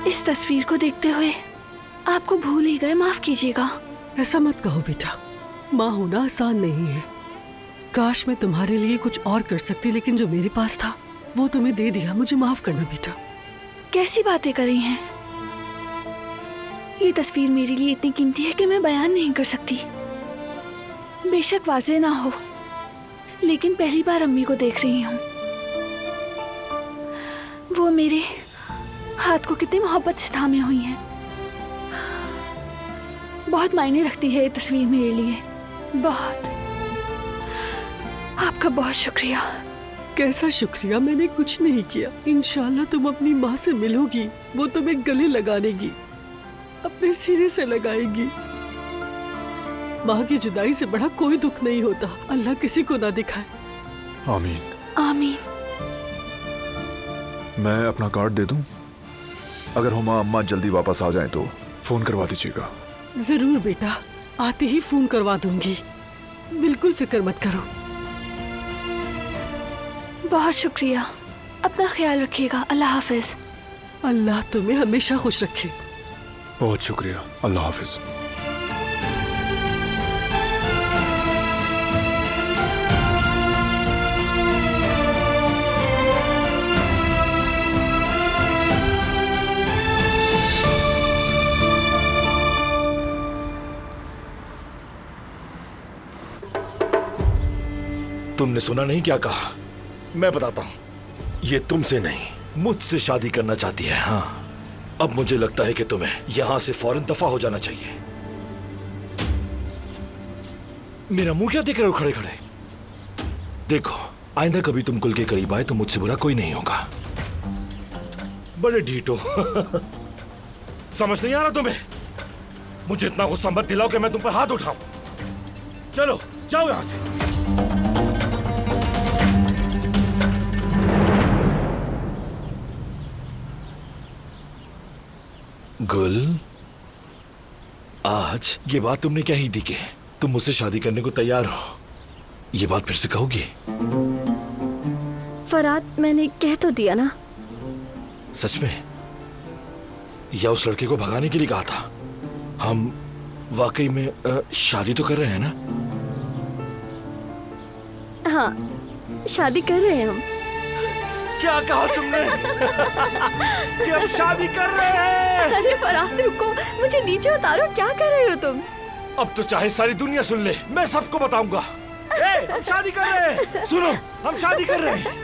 इस तस्वीर को देखते हुए आपको भूल ही गए, माफ कीजिएगा। ऐसा मत कहो बेटा, माँ होना आसान नहीं है। काश मैं तुम्हारे लिए कुछ और कर सकती, लेकिन जो मेरे पास था वो तुम्हें दे दिया। मुझे माफ करना बेटा। कैसी बातें कर रही हैं? ये तस्वीर मेरे लिए इतनी कीमती है कि मैं बयान नहीं कर सकती। बेशक वाज़ेह ना हो, लेकिन पहली बार अम्मी को देख रही हूँ। वो मेरे हाथ को कितनी मोहब्बत से थामे हुई हैं। बहुत मायने रखती है ये तस्वीर मेरे लिए, बहुत। आपका बहुत शुक्रिया। कैसा शुक्रिया, मैंने कुछ नहीं किया। इंशाल्लाह तुम अपनी माँ से मिलोगी, वो तुम्हें गले लगानेगी, अपने सिरे से लगाएगी। माँ की जुदाई से बड़ा कोई दुख नहीं होता। अल्लाह किसी को ना दिखाए। आमीन। आमीन। मैं अपना कार्ड दे दूं? अगर हुमा अम्मा जल्दी वापस आ जाएं तो फोन करवा दीजिएगा। जरूर बेटा, आते ही फोन करवा दूंगी। बिल्कुल फिक्र मत करो। बहुत शुक्रिया। अपना ख्याल रखिएगा। अल्लाह हाफिज। अल्लाह तुम्हें हमेशा खुश रखे। बहुत शुक्रिया। अल्लाह हाफिज। तुमने सुना नहीं क्या कहा? मैं बताता हूं, ये तुमसे नहीं मुझसे शादी करना चाहती है। हाँ, अब मुझे लगता है कि तुम्हें यहां से फौरन दफा हो जाना चाहिए। मेरा मुंह क्या देख रहे हो खड़े खड़े? देखो, आइंदा कभी तुम कुल के करीब आए तो मुझसे बुरा कोई नहीं होगा। बड़े ढीठ हो। समझ नहीं आ रहा तुम्हें? मुझे इतना गुस्सा मत दिलाओ कि मैं तुम पर हाथ उठाऊं। चलो जाओ यहां से। गुल, आज ये बात तुमने क्या ही दी कि तुम मुझसे शादी करने को तैयार हो? ये बात फिर से कहोगी? फराद, मैंने कह तो दिया ना। सच में? या उस लड़के को भगाने के लिए कहा था? हम वाकई में शादी तो कर रहे हैं ना? हाँ, शादी कर रहे हैं हम। क्या कहा तुमने? कि हम शादी कर रहे हैं? अरे फराद रुको, मुझे नीचे उतारो। क्या कर रहे हो तुम? अब तो चाहे सारी दुनिया सुन ले, मैं सबको बताऊंगा। हम शादी कर रहे हैं। सुनो, हम शादी कर रहे हैं।